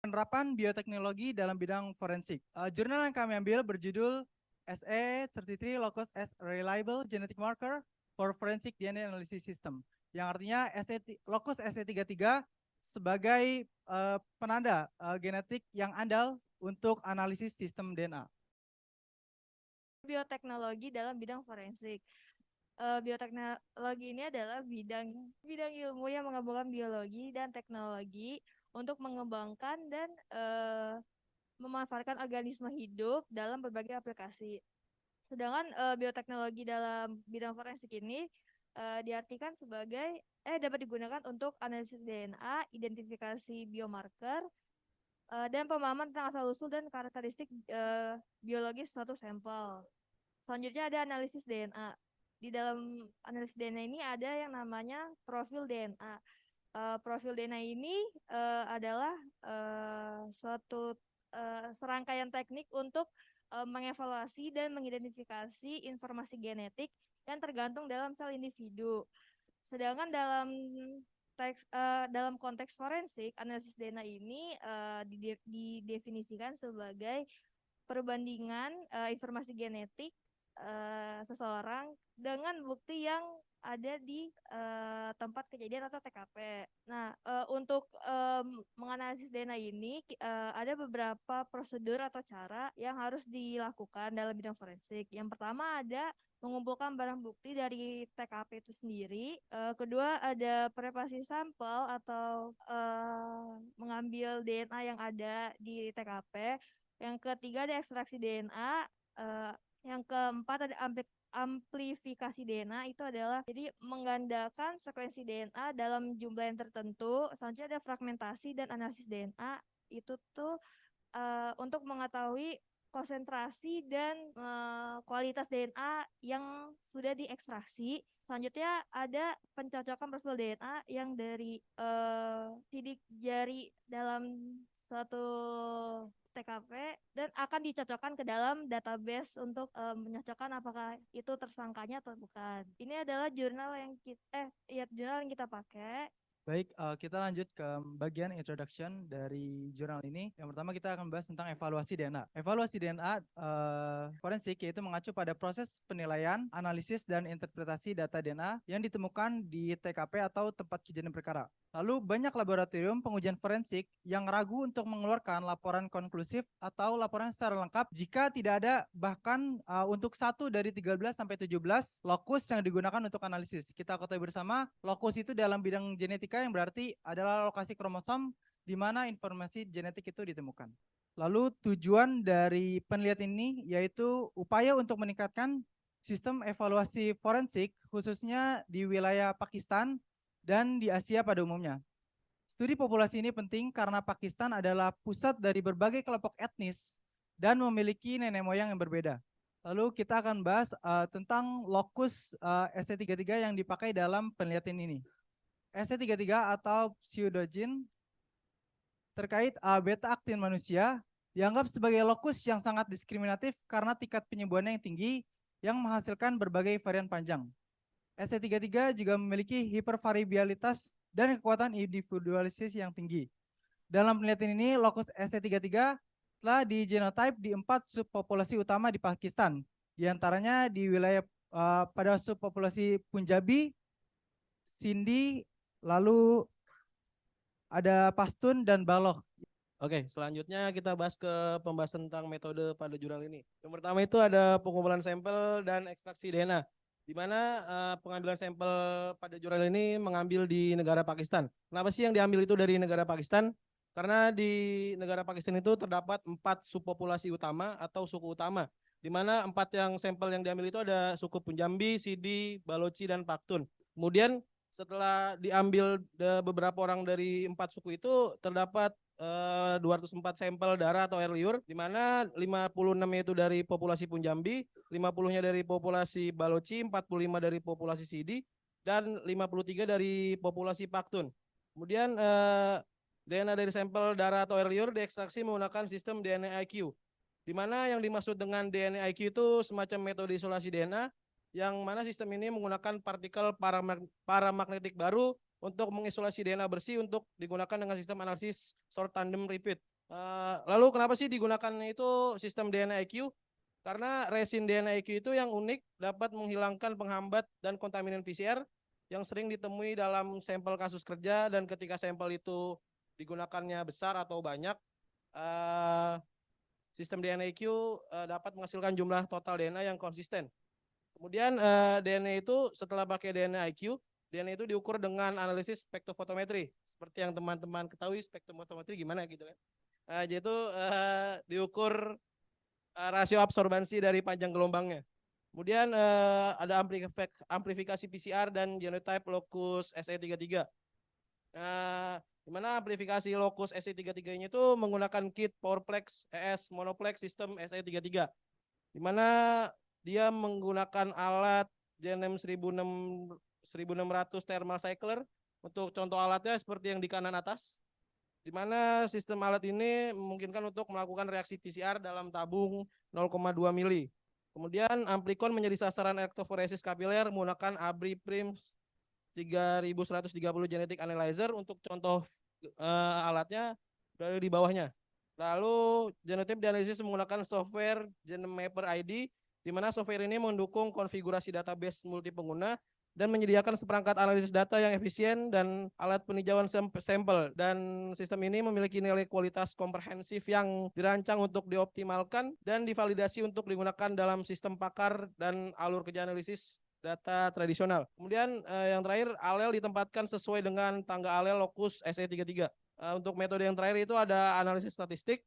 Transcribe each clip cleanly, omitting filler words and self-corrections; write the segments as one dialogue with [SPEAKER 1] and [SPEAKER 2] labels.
[SPEAKER 1] Penerapan bioteknologi dalam bidang forensik. Jurnal yang kami ambil berjudul SE33 Locus as Reliable Genetic Marker for Forensic DNA Analysis System. Yang artinya Locus SE33 sebagai penanda genetik yang andal untuk analisis sistem DNA.
[SPEAKER 2] Bioteknologi dalam bidang forensik. Bioteknologi ini adalah bidang ilmu yang menggabungkan biologi dan teknologi untuk mengembangkan dan memanfaatkan organisme hidup dalam berbagai aplikasi. Sedangkan bioteknologi dalam bidang forensik ini diartikan sebagai dapat digunakan untuk analisis DNA, identifikasi biomarker, dan pemahaman tentang asal-usul dan karakteristik biologis suatu sampel. Selanjutnya ada analisis DNA. Di dalam analisis DNA ini ada yang namanya profil DNA. Profil DNA ini adalah suatu serangkaian teknik untuk mengevaluasi dan mengidentifikasi informasi genetik yang tergantung dalam sel individu. Sedangkan dalam konteks forensik, analisis DNA ini didefinisikan sebagai perbandingan informasi genetik seseorang dengan bukti yang ada di tempat kejadian atau TKP. Nah, untuk menganalisis DNA ini ada beberapa prosedur atau cara yang harus dilakukan dalam bidang forensik. Yang pertama ada mengumpulkan barang bukti dari TKP itu sendiri. Kedua ada preparasi sampel atau mengambil DNA yang ada di TKP. Yang ketiga ada ekstraksi DNA. Yang keempat ada amplifikasi DNA. Itu adalah jadi menggandakan sekuensi DNA dalam jumlah yang tertentu. Selanjutnya ada fragmentasi dan analisis DNA. Itu tuh untuk mengetahui konsentrasi dan kualitas DNA yang sudah diekstraksi. Selanjutnya ada pencocokan profil DNA yang dari sidik jari dalam suatu TKP dan akan dicocokkan ke dalam database untuk menyocokkan apakah itu tersangkanya atau bukan. Ini adalah jurnal yang kita pakai.
[SPEAKER 1] Baik, kita lanjut ke bagian introduction dari jurnal ini. Yang pertama kita akan bahas tentang evaluasi DNA. Evaluasi DNA forensik yaitu mengacu pada proses penilaian, analisis, dan interpretasi data DNA yang ditemukan di TKP atau tempat kejadian perkara. Lalu banyak laboratorium pengujian forensik yang ragu untuk mengeluarkan laporan konklusif atau laporan secara lengkap jika tidak ada bahkan untuk 1 dari 13 sampai 17 lokus yang digunakan untuk analisis. Kita ketahui bersama, lokus itu dalam bidang genetika yang berarti adalah lokasi kromosom di mana informasi genetik itu ditemukan. Lalu tujuan dari penelitian ini yaitu upaya untuk meningkatkan sistem evaluasi forensik khususnya di wilayah Pakistan dan di Asia pada umumnya. Studi populasi ini penting karena Pakistan adalah pusat dari berbagai kelompok etnis dan memiliki nenek moyang yang berbeda. Lalu kita akan bahas tentang lokus ST33 yang dipakai dalam penelitian ini. ST33 atau pseudogene terkait beta-aktin manusia dianggap sebagai lokus yang sangat diskriminatif karena tingkat penyembuhannya yang tinggi yang menghasilkan berbagai varian panjang. ST33 juga memiliki hipervariabilitas dan kekuatan individualisasi yang tinggi. Dalam penelitian ini, lokus ST33 telah di genotype di 4 subpopulasi utama di Pakistan. Di antaranya di wilayah pada subpopulasi Punjabi, Sindhi, lalu ada Pashtun dan Baloch.
[SPEAKER 3] Oke, selanjutnya kita bahas ke pembahasan tentang metode pada jurnal ini. Yang pertama itu ada pengumpulan sampel dan ekstraksi DNA, di mana pengambilan sampel pada jurnal ini mengambil di negara Pakistan. Kenapa sih yang diambil itu dari negara Pakistan? Karena di negara Pakistan itu terdapat 4 subpopulasi utama atau suku utama, di mana 4 yang sampel yang diambil itu ada suku Punjabi, Sindhi, Balochi, dan Pakhtun. Kemudian setelah diambil beberapa orang dari 4 suku itu terdapat 204 sampel darah atau air liur, di mana 56 itu dari populasi Punjabi, 50-nya dari populasi Balochi, 45 dari populasi Sindhi, dan 53 dari populasi Pakhtun. Kemudian DNA dari sampel darah atau air liur diekstraksi menggunakan sistem DNA-IQ, di mana yang dimaksud dengan DNA-IQ itu semacam metode isolasi DNA, yang mana sistem ini menggunakan partikel paramagnetik baru untuk mengisolasi DNA bersih untuk digunakan dengan sistem analisis short tandem repeat. Lalu kenapa sih digunakan itu sistem DNA-IQ? Karena resin DNA-IQ itu yang unik dapat menghilangkan penghambat dan kontaminan PCR yang sering ditemui dalam sampel kasus kerja, dan ketika sampel itu digunakannya besar atau banyak, eh, sistem DNA-IQ dapat menghasilkan jumlah total DNA yang konsisten. Kemudian DNA itu setelah pakai DNA-IQ, DNA itu diukur dengan analisis spektrofotometri. Seperti yang teman-teman ketahui, spektrofotometri gimana gitu kan. Yaitu diukur rasio absorbansi dari panjang gelombangnya. Kemudian ada amplifikasi PCR dan genotype locus SE33. Di mana amplifikasi locus SE33 ini tuh menggunakan kit Powerplex ES Monoplex sistem SE33. Di mana dia menggunakan alat GNM 1600 thermal cycler. Untuk contoh alatnya seperti yang di kanan atas, di mana sistem alat ini memungkinkan untuk melakukan reaksi PCR dalam tabung 0,2 mili. Kemudian amplikon menjadi sasaran elektroforesis kapiler menggunakan ABRI PRIMS 3130 genetic analyzer. Untuk contoh alatnya berada di bawahnya. Lalu genotype dianalisis menggunakan software GenoMapper ID, di mana software ini mendukung konfigurasi database multi pengguna dan menyediakan seperangkat analisis data yang efisien dan alat peninjauan sampel. Dan sistem ini memiliki nilai kualitas komprehensif yang dirancang untuk dioptimalkan dan divalidasi untuk digunakan dalam sistem pakar dan alur kerja analisis data tradisional. Kemudian yang terakhir, alel ditempatkan sesuai dengan tangga alel locus SE33. Untuk metode yang terakhir itu ada analisis statistik,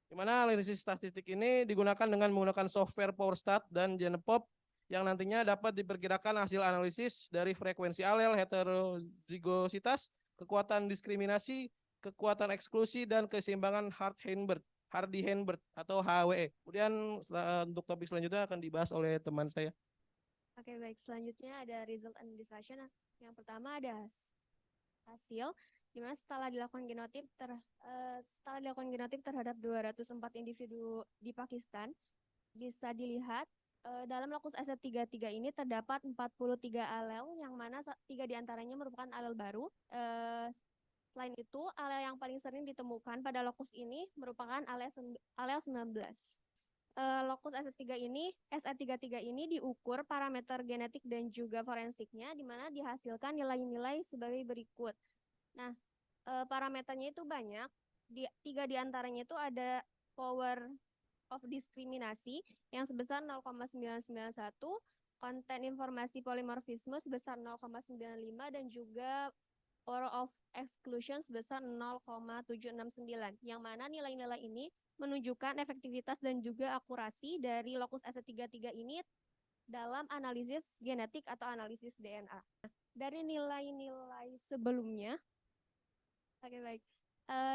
[SPEAKER 3] di mana analisis statistik ini digunakan dengan menggunakan software PowerStat dan GenePop yang nantinya dapat diperkirakan hasil analisis dari frekuensi alel, heterozigositas, kekuatan diskriminasi, kekuatan eksklusi, dan keseimbangan Hardy-Weinberg atau HWE. Kemudian untuk topik selanjutnya akan dibahas oleh teman saya.
[SPEAKER 2] Oke, baik. Selanjutnya ada result and discussion. Yang pertama ada hasil, di mana setelah dilakukan genotip terhadap 204 individu di Pakistan, bisa dilihat dalam locus SE33 ini terdapat 43 alel, yang mana 3 diantaranya merupakan alel baru. Selain itu, alel yang paling sering ditemukan pada locus ini merupakan alel 19. Locus SE33 ini diukur parameter genetik dan juga forensiknya, di mana dihasilkan nilai-nilai sebagai berikut. Nah, parameternya itu banyak. 3 diantaranya itu ada power of diskriminasi yang sebesar 0,991, konten informasi polimorfisme sebesar 0,95, dan juga power of exclusion sebesar 0,769, yang mana nilai-nilai ini menunjukkan efektivitas dan juga akurasi dari locus SE33 ini dalam analisis genetik atau analisis DNA. Dari nilai-nilai sebelumnya,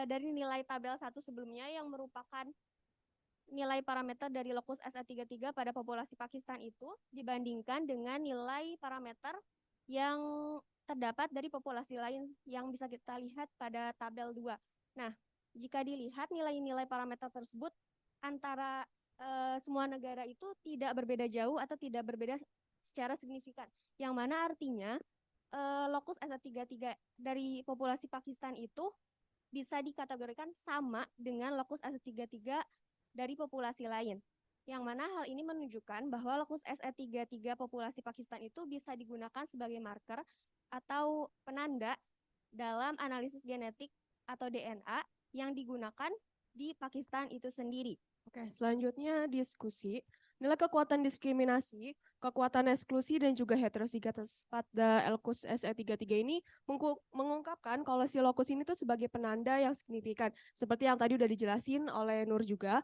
[SPEAKER 2] dari nilai tabel 1 sebelumnya yang merupakan nilai parameter dari locus SE33 pada populasi Pakistan itu dibandingkan dengan nilai parameter yang terdapat dari populasi lain yang bisa kita lihat pada tabel 2. Nah, jika dilihat nilai-nilai parameter tersebut antara semua negara itu tidak berbeda jauh atau tidak berbeda secara signifikan. Yang mana artinya locus SE33 dari populasi Pakistan itu bisa dikategorikan sama dengan locus SE33 dari populasi lain. Yang mana hal ini menunjukkan bahwa locus SE33 populasi Pakistan itu bisa digunakan sebagai marker atau penanda dalam analisis genetik atau DNA yang digunakan di Pakistan itu sendiri.
[SPEAKER 4] Oke, selanjutnya diskusi. Nilai kekuatan diskriminasi, kekuatan eksklusi, dan juga heterozigotas pada locus SE33 ini mengungkapkan kalau si locus ini tuh sebagai penanda yang signifikan. Seperti yang tadi udah dijelasin oleh Nur juga.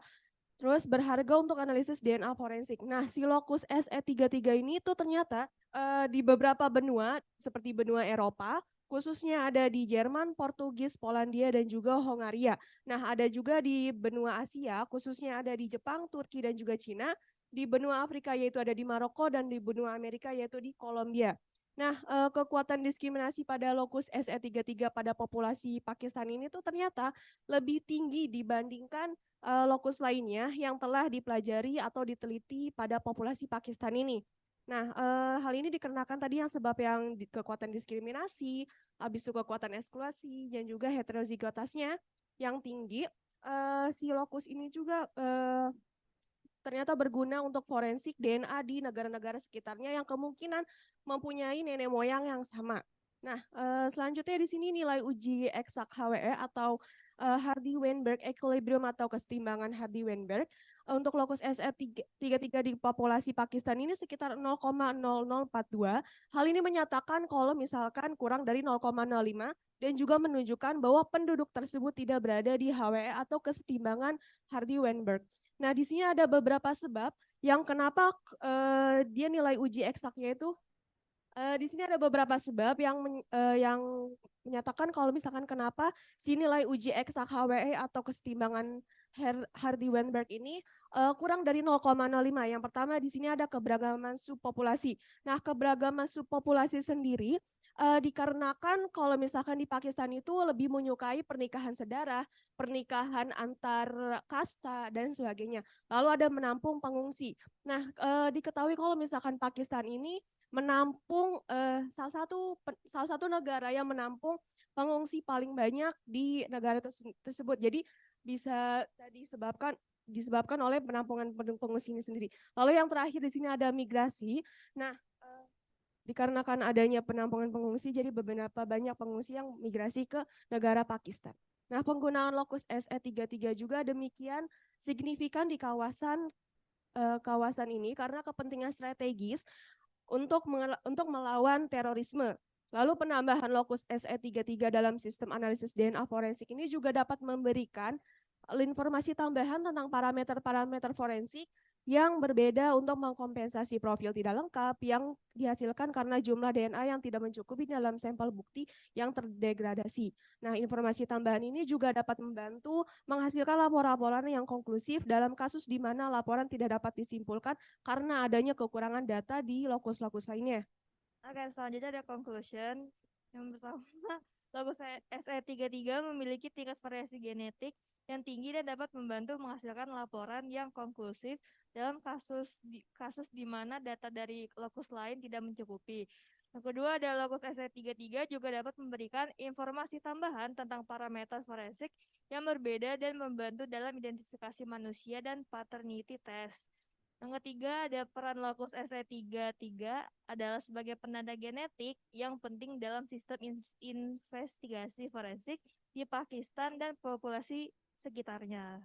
[SPEAKER 4] Terus berharga untuk analisis DNA forensik. Nah, si locus SE33 ini tuh ternyata di beberapa benua, seperti benua Eropa, khususnya ada di Jerman, Portugis, Polandia, dan juga Hongaria. Nah, ada juga di benua Asia, khususnya ada di Jepang, Turki, dan juga Cina. Di benua Afrika yaitu ada di Maroko, dan di benua Amerika yaitu di Kolombia. Nah, kekuatan diskriminasi pada locus SE33 pada populasi Pakistan ini tuh ternyata lebih tinggi dibandingkan lokus lainnya yang telah dipelajari atau diteliti pada populasi Pakistan ini. Nah, hal ini dikarenakan tadi yang sebab yang kekuatan diskriminasi, habis itu kekuatan eksklusi, dan juga heterozigotasnya yang tinggi, si lokus ini juga ternyata berguna untuk forensik DNA di negara-negara sekitarnya yang kemungkinan mempunyai nenek moyang yang sama. Nah, selanjutnya di sini nilai uji eksak HWE atau Hardy-Weinberg equilibrium atau kesetimbangan Hardy-Weinberg untuk lokus SE33 di populasi Pakistan ini sekitar 0,0042. Hal ini menyatakan kalau misalkan kurang dari 0,05 dan juga menunjukkan bahwa penduduk tersebut tidak berada di HWE atau kesetimbangan Hardy-Weinberg. Nah, di sini ada beberapa sebab yang kenapa dia nilai uji eksaknya itu di sini ada beberapa sebab yang menyatakan kalau misalkan kenapa si nilai uji eksak HWE atau kesetimbangan Hardy-Weinberg ini kurang dari 0,05. Yang pertama di sini ada keberagaman subpopulasi. Nah, keberagaman subpopulasi sendiri dikarenakan kalau misalkan di Pakistan itu lebih menyukai pernikahan sedara, pernikahan antar kasta dan sebagainya. Lalu ada menampung pengungsi. Nah, diketahui kalau misalkan Pakistan ini menampung salah satu negara yang menampung pengungsi paling banyak di negara tersebut. Jadi bisa disebabkan oleh penampungan pengungsi ini sendiri. Lalu yang terakhir di sini ada migrasi. Nah, dikarenakan adanya penampungan pengungsi, jadi beberapa banyak pengungsi yang migrasi ke negara Pakistan. Nah, penggunaan lokus SE33 juga demikian signifikan di kawasan ini karena kepentingan strategis untuk melawan terorisme. Lalu penambahan lokus SE33 dalam sistem analisis DNA forensik ini juga dapat memberikan informasi tambahan tentang parameter-parameter forensik yang berbeda untuk mengkompensasi profil tidak lengkap yang dihasilkan karena jumlah DNA yang tidak mencukupi dalam sampel bukti yang terdegradasi. Nah, informasi tambahan ini juga dapat membantu menghasilkan laporan-laporan yang konklusif dalam kasus di mana laporan tidak dapat disimpulkan karena adanya kekurangan data di lokus-lokus lainnya.
[SPEAKER 2] Oke, selanjutnya ada conclusion. Yang pertama, lokus SE33 memiliki tingkat variasi genetik yang tinggi dan dapat membantu menghasilkan laporan yang konklusif dalam kasus di mana data dari lokus lain tidak mencukupi. Yang kedua ada lokus SE33 juga dapat memberikan informasi tambahan tentang parameter forensik yang berbeda dan membantu dalam identifikasi manusia dan paternity test. Yang ketiga ada peran lokus SE33 adalah sebagai penanda genetik yang penting dalam sistem investigasi forensik di Pakistan dan populasi sekitarnya.